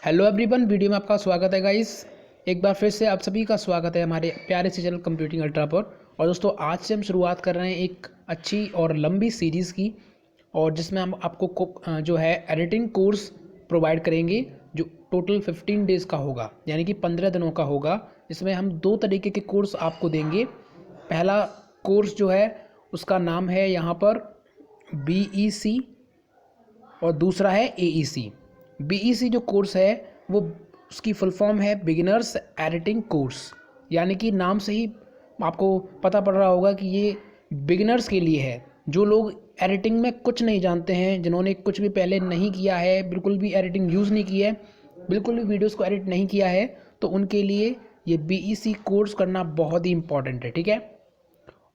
Hello everyone, video में आपका स्वागत है गाइस। एक बार फिर से आप सभी का स्वागत है हमारे प्यारे से चैनल कंप्यूटिंग अल्ट्रा पर। और दोस्तों, आज से हम शुरुआत कर रहे हैं एक अच्छी और लंबी सीरीज़ की, और जिसमें हम आपको जो है एडिटिंग कोर्स प्रोवाइड करेंगे, जो टोटल 15 डेज़ का होगा, यानी कि 15 दिनों का होगा। इसमें हम दो तरीके के कोर्स आपको देंगे। पहला कोर्स जो है उसका नाम है यहाँ पर BEC और दूसरा है AEC। BEC जो कोर्स है वो उसकी फुल फॉर्म है बिगिनर्स एडिटिंग कोर्स, यानी कि नाम से ही आपको पता पड़ रहा होगा कि ये बिगिनर्स के लिए है। जो लोग एडिटिंग में कुछ नहीं जानते हैं, जिन्होंने कुछ भी पहले नहीं किया है, बिल्कुल भी एडिटिंग यूज़ नहीं की है, बिल्कुल भी वीडियोस को एडिट नहीं किया है, तो उनके लिए ये BEC कोर्स करना बहुत ही इंपॉर्टेंट है। ठीक है।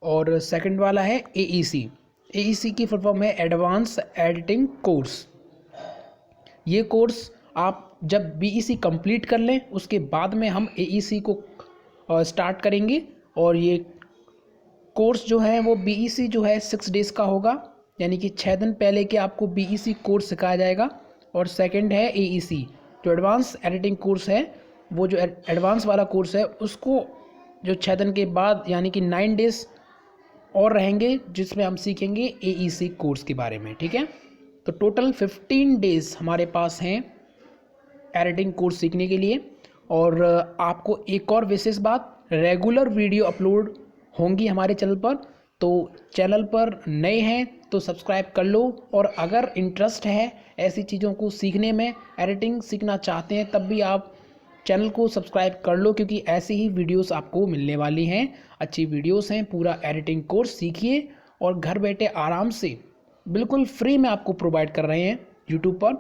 और सेकंड वाला है AEC। AEC की फुल फॉर्म है एडवांस एडिटिंग कोर्स। ये कोर्स आप जब BEC कंप्लीट कर लें उसके बाद में हम AEC को स्टार्ट करेंगे। और ये कोर्स जो है वो BEC जो है 6 डेज़ का होगा, यानी कि 6 दिन पहले के आपको BEC कोर्स सिखाया जाएगा। और सेकंड है AEC जो एडवांस एडिटिंग कोर्स है, वो जो एडवांस वाला कोर्स है उसको जो 6 दिन के बाद यानी कि 9 डेज़ और रहेंगे, जिसमें हम सीखेंगे AEC कोर्स के बारे में। ठीक है। तो टोटल 15 डेज़ हमारे पास हैं एडिटिंग कोर्स सीखने के लिए। और आपको एक और विशेष बात, रेगुलर वीडियो अपलोड होंगी हमारे चैनल पर। तो चैनल पर नए हैं तो सब्सक्राइब कर लो, और अगर इंटरेस्ट है ऐसी चीज़ों को सीखने में, एडिटिंग सीखना चाहते हैं, तब भी आप चैनल को सब्सक्राइब कर लो, क्योंकि ऐसी ही वीडियोस आपको मिलने वाली हैं। अच्छी वीडियोस हैं। पूरा एडिटिंग कोर्स सीखिए और घर बैठे आराम से बिल्कुल फ्री में आपको प्रोवाइड कर रहे हैं यूट्यूब पर।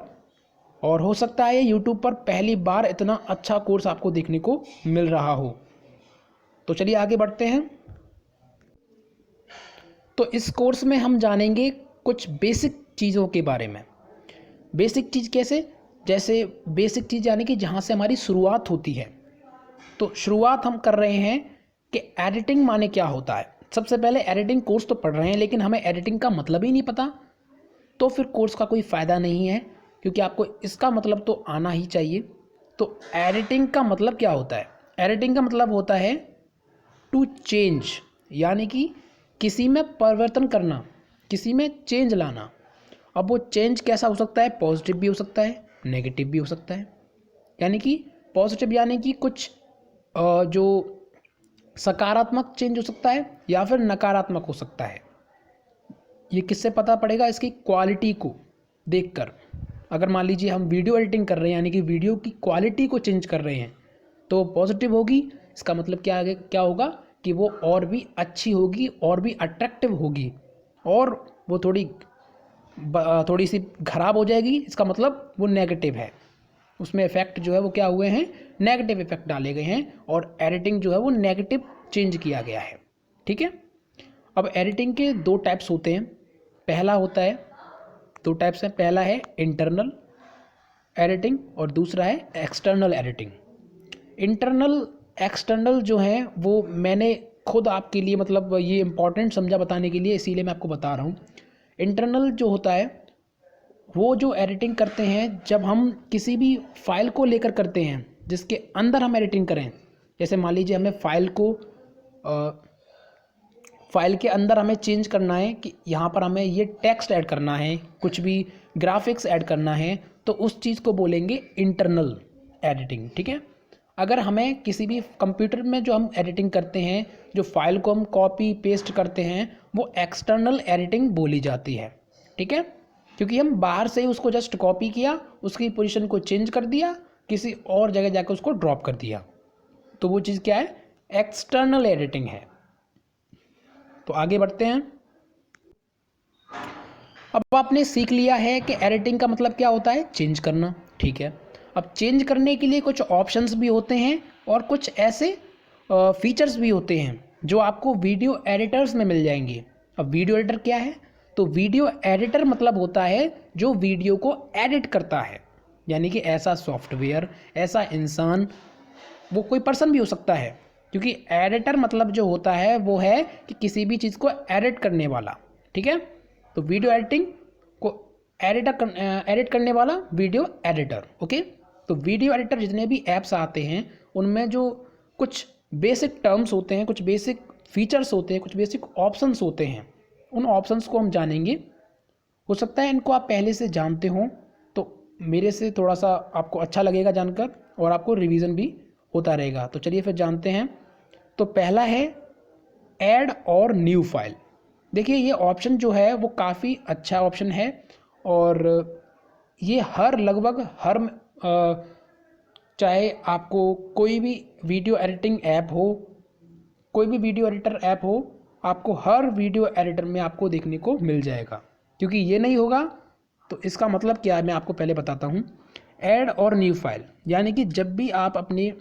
और हो सकता है यूट्यूब पर पहली बार इतना अच्छा कोर्स आपको देखने को मिल रहा हो। तो चलिए आगे बढ़ते हैं। तो इस कोर्स में हम जानेंगे कुछ बेसिक चीज़ों के बारे में। बेसिक चीज़ कैसे? जैसे बेसिक चीज़ यानी कि जहाँ से हमारी शुरुआत होती है। तो शुरुआत हम कर रहे हैं कि एडिटिंग माने क्या होता है। सबसे पहले एडिटिंग कोर्स तो पढ़ रहे हैं, लेकिन हमें एडिटिंग का मतलब ही नहीं पता, तो फिर कोर्स का कोई फ़ायदा नहीं है, क्योंकि आपको इसका मतलब तो आना ही चाहिए। तो एडिटिंग का मतलब क्या होता है? एडिटिंग का मतलब होता है टू चेंज, यानी कि किसी में परिवर्तन करना, किसी में चेंज लाना। अब वो चेंज कैसा हो सकता है? पॉजिटिव भी हो सकता है, नेगेटिव भी हो सकता है। यानी कि पॉजिटिव यानी कि कुछ जो सकारात्मक चेंज हो सकता है, या फिर नकारात्मक हो सकता है। ये किससे पता पड़ेगा? इसकी क्वालिटी को देखकर। अगर मान लीजिए हम वीडियो एडिटिंग कर रहे हैं, यानी कि वीडियो की क्वालिटी को चेंज कर रहे हैं, तो पॉजिटिव होगी। इसका मतलब क्या होगा कि वो और भी अच्छी होगी, और भी अट्रैक्टिव होगी। और वो थोड़ी सी ख़राब हो जाएगी, इसका मतलब वो नेगेटिव है। उसमें इफ़ेक्ट जो है वो क्या हुए हैं? नेगेटिव इफ़ेक्ट डाले गए हैं, और एडिटिंग जो है वो नेगेटिव चेंज किया गया है। ठीक है। अब एडिटिंग के दो टाइप्स होते हैं। पहला होता है, दो टाइप्स हैं। पहला है इंटरनल एडिटिंग और दूसरा है एक्सटर्नल एडिटिंग। इंटरनल एक्सटर्नल जो है वो मैंने खुद आपके लिए मतलब ये इम्पॉर्टेंट समझा बताने के लिए, इसीलिए मैं आपको बता रहा हूँ। इंटरनल जो होता है वो जो एडिटिंग करते हैं जब हम किसी भी फाइल को लेकर करते हैं, जिसके अंदर हम एडिटिंग करें। जैसे मान लीजिए हमें फाइल के अंदर हमें चेंज करना है कि यहाँ पर हमें ये टेक्स्ट ऐड करना है, कुछ भी ग्राफिक्स ऐड करना है, तो उस चीज़ को बोलेंगे इंटरनल एडिटिंग। ठीक है। अगर हमें किसी भी कंप्यूटर में जो हम एडिटिंग करते हैं, जो फाइल को हम कॉपी पेस्ट करते हैं, वो एक्सटर्नल एडिटिंग बोली जाती है। ठीक है। क्योंकि हम बाहर से ही उसको जस्ट कॉपी किया, उसकी पोजीशन को चेंज कर दिया, किसी और जगह जाकर उसको ड्रॉप कर दिया, तो वो चीज़ क्या है? एक्सटर्नल एडिटिंग है। तो आगे बढ़ते हैं। अब आपने सीख लिया है कि एडिटिंग का मतलब क्या होता है? चेंज करना। ठीक है। अब चेंज करने के लिए कुछ ऑप्शंस भी होते हैं, और कुछ ऐसे फीचर्स भी होते हैं जो आपको वीडियो एडिटर्स में मिल जाएंगे। अब वीडियो एडिटर क्या है? तो वीडियो एडिटर मतलब होता है जो वीडियो को एडिट करता है, यानी कि ऐसा सॉफ्टवेयर, ऐसा इंसान, वो कोई पर्सन भी हो सकता है, क्योंकि एडिटर मतलब जो होता है वो है कि किसी भी चीज़ को एडिट करने वाला। ठीक है। तो वीडियो एडिटिंग को एडिट करने वाला वीडियो एडिटर। ओके। तो वीडियो एडिटर जितने भी ऐप्स आते हैं उनमें जो कुछ बेसिक टर्म्स होते हैं, कुछ बेसिक फीचर्स होते हैं, कुछ बेसिक ऑप्शंस होते हैं, उन ऑप्शंस को हम जानेंगे। हो सकता है इनको आप पहले से जानते हों, तो मेरे से थोड़ा सा आपको अच्छा लगेगा जानकर और आपको रिवीजन भी होता रहेगा। तो चलिए फिर जानते हैं। तो पहला है ऐड और न्यू फाइल। देखिए ये ऑप्शन जो है वो काफ़ी अच्छा ऑप्शन है और ये लगभग हर चाहे आपको कोई भी वीडियो एडिटिंग ऐप हो, कोई भी वीडियो एडिटर ऐप हो, आपको हर वीडियो एडिटर में आपको देखने को मिल जाएगा। क्योंकि ये नहीं होगा तो इसका मतलब क्या है मैं आपको पहले बताता हूँ। ऐड और न्यू फाइल यानी कि जब भी आप अपने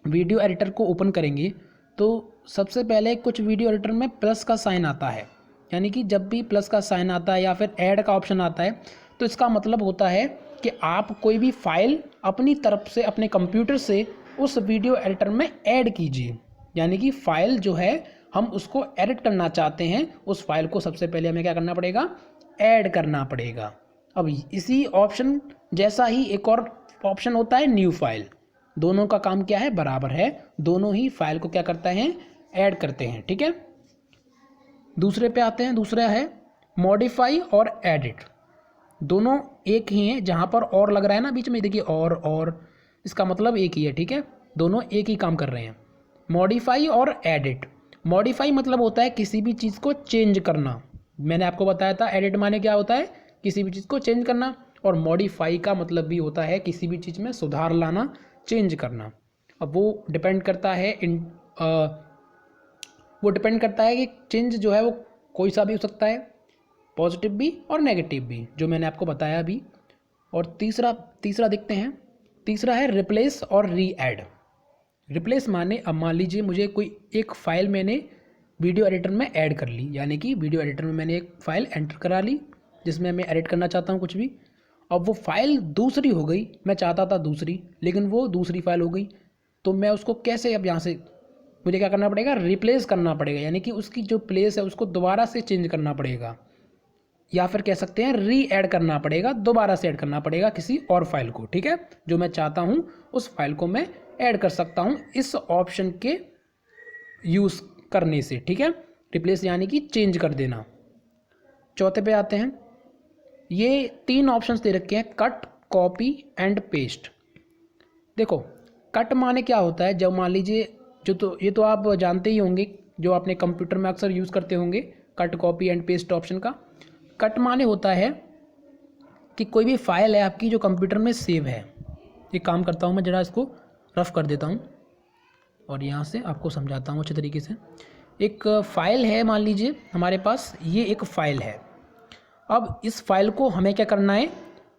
वीडियो एडिटर को ओपन करेंगे तो सबसे पहले कुछ वीडियो एडिटर में प्लस का साइन आता है, यानी कि जब भी प्लस का साइन आता है या फिर ऐड का ऑप्शन आता है तो इसका मतलब होता है कि आप कोई भी फाइल अपनी तरफ से अपने कंप्यूटर से उस वीडियो एडिटर में ऐड कीजिए। यानी कि फाइल जो है हम उसको एडिट करना चाहते हैं, उस फाइल को सबसे पहले हमें क्या करना पड़ेगा, ऐड करना पड़ेगा। अब इसी ऑप्शन जैसा ही एक और ऑप्शन होता है न्यू फाइल। दोनों का काम क्या है, बराबर है, दोनों ही फाइल को क्या करते हैं, ऐड करते हैं। ठीक है, दूसरे पे आते हैं। दूसरा है मॉडिफाई और एडिट। दोनों एक ही हैं, जहाँ पर और लग रहा है ना बीच में, देखिए और इसका मतलब एक ही है। ठीक है, दोनों एक ही काम कर रहे हैं, मॉडिफाई और एडिट। मॉडिफाई मतलब होता है किसी भी चीज़ को चेंज करना। मैंने आपको बताया था एडिट माने क्या होता है, किसी भी चीज़ को चेंज करना। और मॉडिफाई का मतलब भी होता है किसी भी चीज़ में सुधार लाना, चेंज करना। अब वो डिपेंड करता है कि चेंज जो है वो कोई सा भी हो सकता है, पॉजिटिव भी और नेगेटिव भी, जो मैंने आपको बताया अभी। और तीसरा देखते हैं। तीसरा है रिप्लेस और री ऐड। रिप्लेस माने अब मान लीजिए मुझे कोई एक फ़ाइल मैंने वीडियो एडिटर में ऐड कर ली, यानी कि वीडियो एडिटर में मैंने एक फ़ाइल एंटर करा ली जिसमें मैं एडिट करना चाहता हूँ कुछ भी। अब वो फ़ाइल दूसरी हो गई, मैं चाहता था दूसरी, लेकिन वो दूसरी फ़ाइल हो गई। तो मैं उसको कैसे, अब यहाँ से मुझे क्या करना पड़ेगा, रिप्लेस करना पड़ेगा, यानी कि उसकी जो प्लेस है उसको दोबारा से चेंज करना पड़ेगा, या फिर कह सकते हैं री ऐड करना पड़ेगा, दोबारा से ऐड करना पड़ेगा किसी और फाइल को। ठीक है, जो मैं चाहता हूँ उस फाइल को मैं ऐड कर सकता हूँ इस ऑप्शन के यूज़ करने से। ठीक है, रिप्लेस यानी कि चेंज कर देना। चौथे पे आते हैं। ये 3 ऑप्शंस दे रखे हैं, कट, कॉपी एंड पेस्ट। देखो कट माने क्या होता है, जब मान लीजिए ये तो आप जानते ही होंगे, जो अपने कंप्यूटर में अक्सर यूज़ करते होंगे cut, copy and paste option का। कट माने होता है कि कोई भी फाइल है आपकी जो कंप्यूटर में सेव है। एक काम करता हूँ मैं, जरा इसको रफ कर देता हूँ और यहाँ से आपको समझाता हूँ अच्छे तरीके से। एक फ़ाइल है, मान लीजिए हमारे पास ये एक फ़ाइल है। अब इस फाइल को हमें क्या करना है,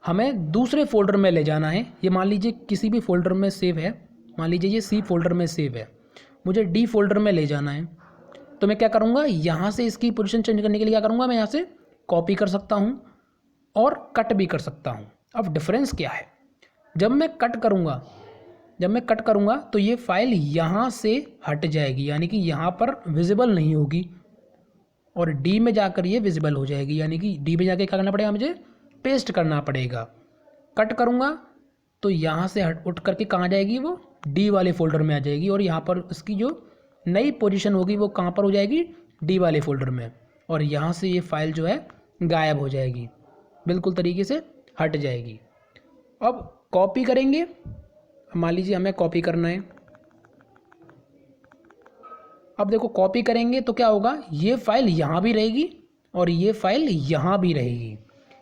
हमें दूसरे फोल्डर में ले जाना है। ये मान लीजिए किसी भी फोल्डर में सेव है, मान लीजिए ये सी फोल्डर में सेव है, मुझे डी फोल्डर में ले जाना है। तो मैं क्या करूँगा, यहाँ से इसकी पोजीशन चेंज करने के लिए क्या करूँगा, मैं यहाँ से कॉपी कर सकता हूँ और कट भी कर सकता हूँ। अब डिफरेंस क्या है, जब मैं कट करूँगा तो ये फाइल यहाँ से हट जाएगी, यानी कि यहाँ पर विजिबल नहीं होगी, और डी में जाकर ये विजिबल हो जाएगी, यानी कि डी में जाके क्या करना पड़ेगा, मुझे पेस्ट करना पड़ेगा। कट करूँगा तो यहाँ से उठ करके कहाँ जाएगी, वो डी वाले फोल्डर में आ जाएगी, और यहाँ पर इसकी जो नई पोजीशन होगी वो कहाँ पर हो जाएगी, डी वाले फोल्डर में, और यहाँ से ये फाइल जो है गायब हो जाएगी, बिल्कुल तरीके से हट जाएगी। अब कॉपी करेंगे, मान लीजिए हमें कॉपी करना है। अब देखो कॉपी करेंगे तो क्या होगा, ये फाइल यहाँ भी रहेगी और ये फाइल यहाँ भी रहेगी।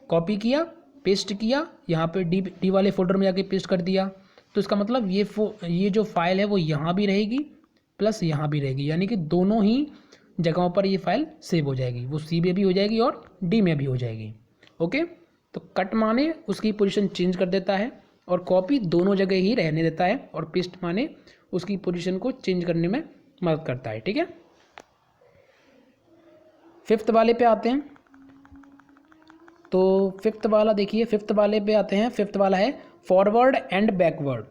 कॉपी किया, पेस्ट किया, यहाँ पे डी वाले फोल्डर में जाके पेस्ट कर दिया, तो इसका मतलब ये जो फाइल है वो यहाँ भी रहेगी प्लस यहाँ भी रहेगी, यानी कि दोनों ही जगहों पर ये फाइल सेव हो जाएगी, वो सी में भी हो जाएगी और डी में भी हो जाएगी। ओके, तो कट माने उसकी पोजीशन चेंज कर देता है, और कॉपी दोनों जगह ही रहने देता है, और पेस्ट माने उसकी पोजीशन को चेंज करने में मदद करता है। ठीक है, फिफ्थ वाले पे आते हैं। तो फिफ्थ वाला देखिए, फिफ्थ वाले पे आते हैं। फिफ्थ वाला है फॉरवर्ड एंड बैकवर्ड।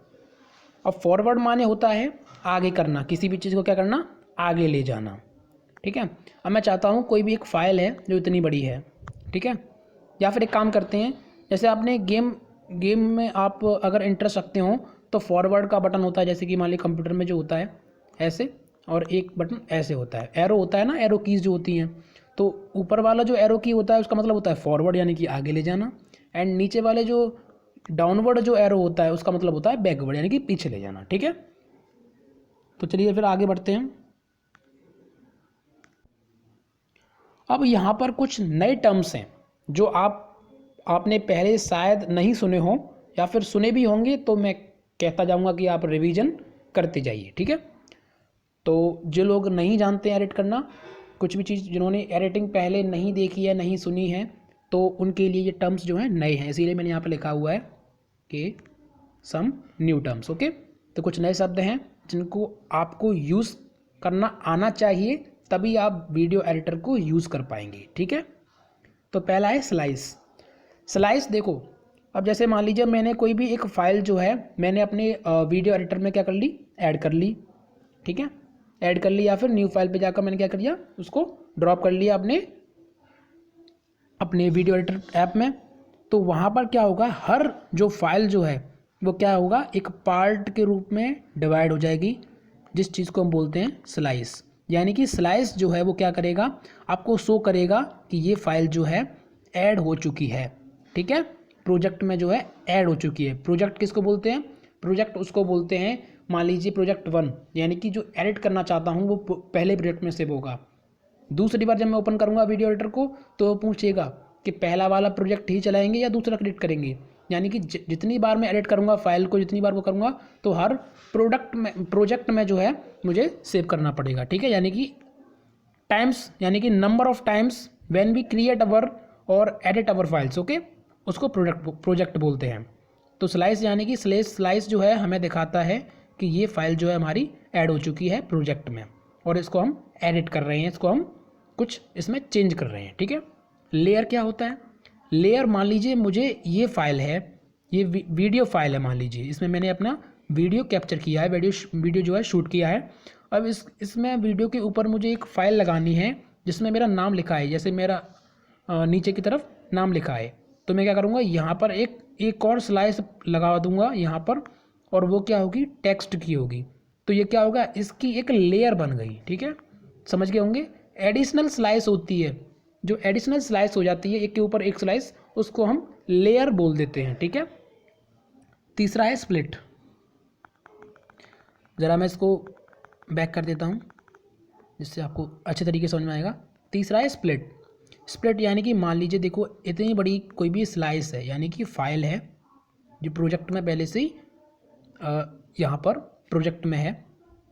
अब फॉरवर्ड माने होता है आगे करना, किसी भी चीज़ को क्या करना, आगे ले जाना। ठीक है, अब मैं चाहता हूँ कोई भी एक फ़ाइल है जो इतनी बड़ी है, ठीक है, या फिर एक काम करते हैं, जैसे आपने गेम में आप अगर इंटरेस्ट रखते हो तो फॉरवर्ड का बटन होता है, जैसे कि मान लीजिए कंप्यूटर में जो होता है ऐसे, और एक बटन ऐसे होता है, एरो होता है ना, एरो कीज जो होती हैं। तो ऊपर वाला जो एरो की होता है उसका मतलब होता है फॉरवर्ड यानी कि आगे ले जाना, एंड नीचे वाले जो डाउनवर्ड जो एरो होता है उसका मतलब होता है बैकवर्ड यानी कि पीछे ले जाना। ठीक है, तो चलिए फिर आगे बढ़ते हैं। अब यहाँ पर कुछ नए टर्म्स हैं जो आपने पहले शायद नहीं सुने हों, या फिर सुने भी होंगे, तो मैं कहता जाऊँगा कि आप रिवीजन करते जाइए। ठीक है, तो जो लोग नहीं जानते हैं एडिट करना, कुछ भी चीज़ जिन्होंने एडिटिंग पहले नहीं देखी है, नहीं सुनी है, तो उनके लिए ये टर्म्स जो हैं नए हैं, इसीलिए मैंने यहाँ पर लिखा हुआ है कि सम न्यू टर्म्स। ओके, तो कुछ नए शब्द हैं जिनको आपको यूज़ करना आना चाहिए, तभी आप वीडियो एडिटर को यूज़ कर पाएंगे। ठीक है, तो पहला है स्लाइस। स्लाइस देखो, अब जैसे मान लीजिए मैंने कोई भी एक फ़ाइल जो है मैंने अपने वीडियो एडिटर में क्या कर ली, ऐड कर ली। ठीक है, ऐड कर ली, या फिर न्यू फाइल पे जाकर मैंने क्या कर लिया, उसको ड्रॉप कर लिया अपने वीडियो एडिटर ऐप में। तो वहाँ पर क्या होगा, हर जो फाइल जो है वो क्या होगा, एक पार्ट के रूप में डिवाइड हो जाएगी, जिस चीज़ को हम बोलते हैं स्लाइस। यानी कि स्लाइस जो है वो क्या करेगा, आपको शो करेगा कि ये फाइल जो है ऐड हो चुकी है। ठीक है, प्रोजेक्ट में जो है ऐड हो चुकी है। प्रोजेक्ट किसको बोलते हैं, प्रोजेक्ट उसको बोलते हैं, मान लीजिए प्रोजेक्ट 1, यानी कि जो एडिट करना चाहता हूँ वो पहले प्रोजेक्ट में सेव होगा। दूसरी बार जब मैं ओपन करूँगा वीडियो एडिटर को तो वो पूछेगा कि पहला वाला प्रोजेक्ट ही चलाएंगे या दूसरा क्रिएट करेंगे। यानी कि जितनी बार मैं एडिट करूँगा फाइल को, जितनी बार वो करूँगा, तो हर प्रोजेक्ट में जो है मुझे सेव करना पड़ेगा। ठीक है, यानी कि टाइम्स, यानी कि number of times when we create our or edit our files. Okay, उसको प्रोजेक्ट बोलते हैं। तो स्लाइस यानी कि स्लाइस जो है हमें दिखाता है कि ये फाइल जो है हमारी ऐड हो चुकी है प्रोजेक्ट में, और इसको हम एडिट कर रहे हैं, इसको हम कुछ इसमें चेंज कर रहे हैं। ठीक है, लेयर क्या होता है, लेयर मान लीजिए मुझे ये फाइल है, ये वीडियो फाइल है, मान लीजिए इसमें मैंने अपना वीडियो कैप्चर किया है, वीडियो जो है शूट किया है। अब इसमें वीडियो के ऊपर मुझे एक फ़ाइल लगानी है जिसमें मेरा नाम लिखा है, जैसे मेरा नीचे की तरफ नाम लिखा है। तो मैं क्या करूँगा, यहाँ पर एक और स्लाइस लगा दूंगा यहाँ पर, और वो क्या होगी, टेक्स्ट की होगी। तो ये क्या होगा, इसकी एक लेयर बन गई। ठीक है, समझ गए होंगे। एडिशनल स्लाइस होती है, जो एडिशनल स्लाइस हो जाती है एक के ऊपर एक स्लाइस, उसको हम लेयर बोल देते हैं। ठीक है, तीसरा है स्प्लिट। ज़रा मैं इसको बैक कर देता हूँ जिससे आपको अच्छे तरीके से समझ में आएगा। तीसरा है स्प्लिट। स्प्लिट यानी कि मान लीजिए देखो, इतनी बड़ी कोई भी स्लाइस है, यानी कि फाइल है जो प्रोजेक्ट में पहले से ही यहाँ पर प्रोजेक्ट में है,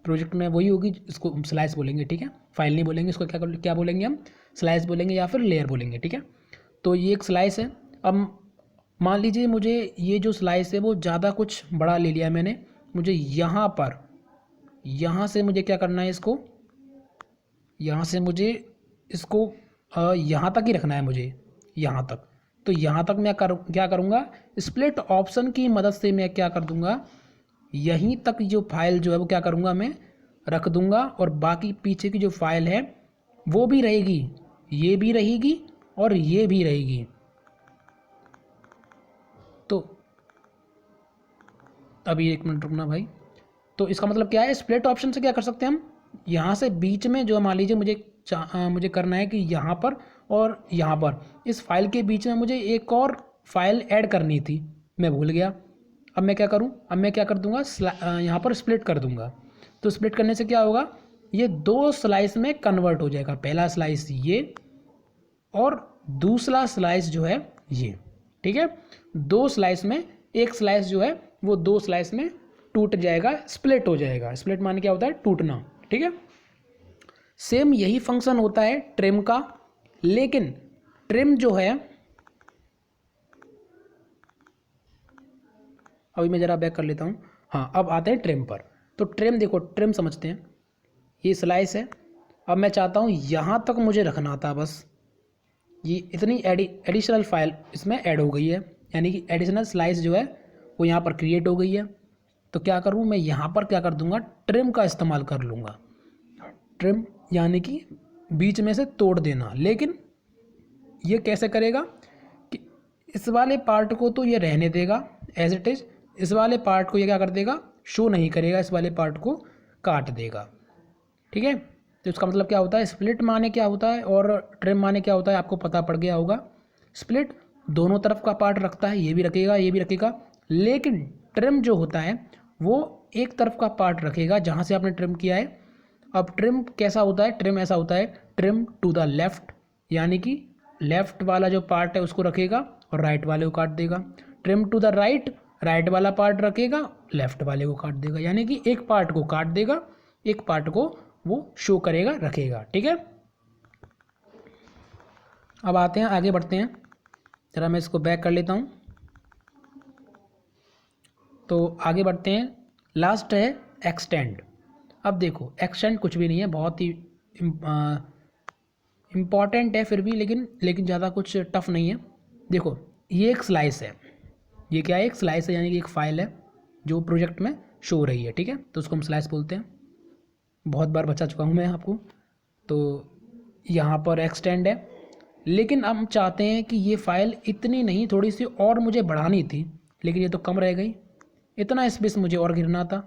प्रोजेक्ट में वही होगी, इसको हम स्लाइस बोलेंगे। ठीक है, फाइल नहीं बोलेंगे, इसको क्या बोलेंगे हम, स्लाइस बोलेंगे या फिर लेयर बोलेंगे। ठीक है, तो ये एक स्लाइस है। अब मान लीजिए मुझे ये जो स्लाइस है वो ज़्यादा कुछ बड़ा ले लिया मैंने, मुझे यहाँ से मुझे क्या करना है, इसको यहाँ से मुझे इसको यहाँ तक ही रखना है मुझे, यहाँ तक। तो यहाँ तक मैं क्या करूँगा, स्प्लिट ऑप्शन की मदद से मैं क्या कर दूँगा, यहीं तक जो फाइल जो है वो क्या करूँगा, मैं रख दूँगा, और बाकी पीछे की जो फाइल है वो भी रहेगी, ये भी रहेगी और ये भी रहेगी। तो अभी एक मिनट रुकना भाई। तो इसका मतलब क्या है, स्प्लिट ऑप्शन से क्या कर सकते हैं हम, यहाँ से बीच में जो मान लीजिए मुझे करना है कि यहाँ पर और यहाँ पर, इस फाइल के बीच में मुझे एक और फाइल ऐड करनी थी, मैं भूल गया। अब मैं क्या करूँ, अब मैं क्या कर दूँगा, यहाँ पर स्प्लिट कर दूँगा। तो स्प्लिट करने से क्या होगा, ये दो स्लाइस में कन्वर्ट हो जाएगा, पहला स्लाइस ये और दूसरा स्लाइस जो है ये। ठीक है, दो स्लाइस में एक स्लाइस जो है वो दो स्लाइस में टूट जाएगा, स्प्लिट हो जाएगा। स्प्लिट माने क्या होता है, टूटना। ठीक है, सेम यही फंक्शन होता है ट्रिम का, लेकिन ट्रिम जो है, अभी मैं ज़रा बैक कर लेता हूँ। हाँ, अब आते हैं ट्रिम पर। तो ट्रिम देखो, ट्रिम समझते हैं, ये स्लाइस है। अब मैं चाहता हूँ यहाँ तक मुझे रखना था, बस ये इतनी एडिशनल फाइल इसमें ऐड हो गई है, यानी कि एडिशनल स्लाइस जो है वो यहाँ पर क्रिएट हो गई है। तो क्या करूँ, मैं यहाँ पर क्या कर दूँगा, ट्रिम का इस्तेमाल कर लूँगा। ट्रिम यानी कि बीच में से तोड़ देना। लेकिन ये कैसे करेगा कि इस वाले पार्ट को तो ये रहने देगा एज इट इज़, इस वाले पार्ट को ये क्या कर देगा, शो नहीं करेगा, इस वाले पार्ट को काट देगा। ठीक है, तो इसका मतलब क्या होता है, स्प्लिट माने क्या होता है और ट्रिम माने क्या होता है आपको पता पड़ गया होगा। स्प्लिट दोनों तरफ का पार्ट रखता है, ये भी रखेगा ये भी रखेगा, लेकिन ट्रिम जो होता है वो एक तरफ का पार्ट रखेगा जहाँ से आपने ट्रिम किया है। अब ट्रिम कैसा होता है, ट्रिम ऐसा होता है, ट्रिम टू द लेफ़्ट, यानी कि लेफ़्ट वाला जो पार्ट है उसको रखेगा और राइट वाले को काट देगा। Trim to the right, right वाला पार्ट रखेगा, लेफ़्ट वाले को काट देगा, यानी कि एक पार्ट को काट देगा, एक पार्ट को वो शो करेगा, रखेगा। ठीक है, अब आते हैं आगे बढ़ते हैं, ज़रा मैं इसको बैक कर लेता हूँ। तो आगे बढ़ते हैं, लास्ट है एक्सटेंड। अब देखो एक्सटेंड कुछ भी नहीं है, बहुत ही इम्पॉर्टेंट है फिर भी, लेकिन ज़्यादा कुछ टफ नहीं है। देखो ये एक स्लाइस है, ये क्या है, एक स्लाइस है, यानी कि एक फ़ाइल है जो प्रोजेक्ट में शो हो रही है। ठीक है, तो उसको हम स्लाइस बोलते हैं, बहुत बार बता चुका हूँ मैं आपको। तो यहाँ पर एक्सटेंड है, लेकिन हम चाहते हैं कि ये फ़ाइल इतनी नहीं, थोड़ी सी और मुझे बढ़ानी थी, लेकिन ये तो कम रह गई। इतना स्पेस मुझे और गिरना था,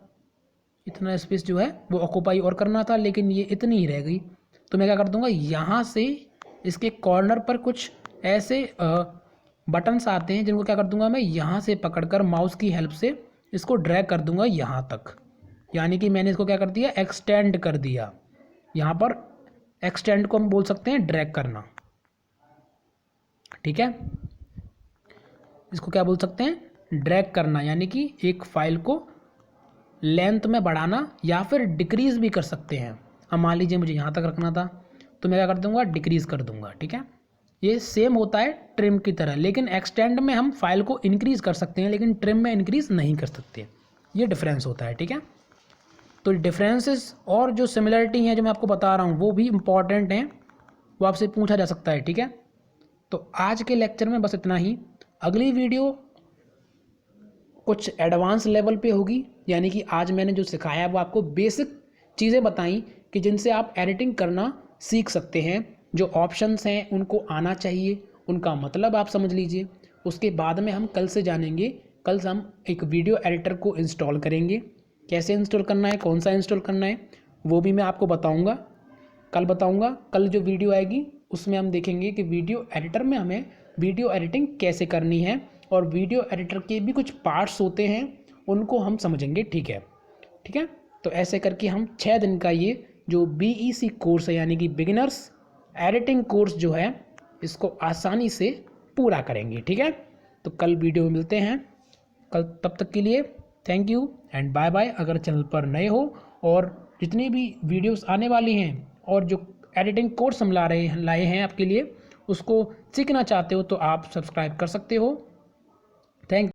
इतना स्पेस जो है वो ऑक्यूपाई और करना था, लेकिन ये इतनी ही रह गई। तो मैं क्या कर दूंगा, यहाँ से इसके कॉर्नर पर कुछ ऐसे बटन्स आते हैं जिनको क्या कर दूंगा मैं, यहाँ से पकड़कर माउस की हेल्प से इसको ड्रैग कर दूंगा यहाँ तक, यानी कि मैंने इसको क्या कर दिया, एक्सटेंड कर दिया। यहाँ पर एक्सटेंड को हम बोल सकते हैं ड्रैग करना। ठीक है, इसको क्या बोल सकते हैं, ड्रैग करना, यानी कि एक फाइल को लेंथ में बढ़ाना या फिर डिक्रीज़ भी कर सकते हैं। अब मान लीजिए मुझे यहाँ तक रखना था, तो मैं क्या कर दूंगा, डिक्रीज़ कर दूंगा। ठीक है, ये सेम होता है ट्रिम की तरह, लेकिन एक्सटेंड में हम फाइल को इंक्रीज़ कर सकते हैं, लेकिन ट्रिम में इंक्रीज़ नहीं कर सकते। ये डिफरेंस होता है। ठीक है, तो डिफरेंसेस और जो सिमिलरिटी हैं जो मैं आपको बता रहा हूँ वो भी इम्पॉर्टेंट हैं, वो आपसे पूछा जा सकता है। ठीक है, तो आज के लेक्चर में बस इतना ही। अगली वीडियो कुछ एडवांस लेवल पे होगी, यानी कि आज मैंने जो सिखाया वो आपको बेसिक चीज़ें बताई कि जिनसे आप एडिटिंग करना सीख सकते हैं। जो ऑप्शंस हैं उनको आना चाहिए, उनका मतलब आप समझ लीजिए। उसके बाद में हम कल से जानेंगे, कल से हम एक वीडियो एडिटर को इंस्टॉल करेंगे। कैसे इंस्टॉल करना है, कौन सा इंस्टॉल करना है, वो भी मैं आपको बताऊँगा, कल बताऊँगा। कल जो वीडियो आएगी उसमें हम देखेंगे कि वीडियो एडिटर में हमें वीडियो एडिटिंग कैसे करनी है, और वीडियो एडिटर के भी कुछ पार्ट्स होते हैं उनको हम समझेंगे। ठीक है, ठीक है, तो ऐसे करके हम 6 दिन का ये जो BEC कोर्स है, यानी कि बिगिनर्स एडिटिंग कोर्स जो है, इसको आसानी से पूरा करेंगे। ठीक है, तो कल वीडियो में मिलते हैं, कल, तब तक के लिए thank you and bye bye. अगर चैनल पर नए हो और जितनी भी वीडियोस आने वाली हैं और जो एडिटिंग कोर्स हम लाए हैं आपके लिए, उसको सीखना चाहते हो तो आप सब्सक्राइब कर सकते हो। थैंक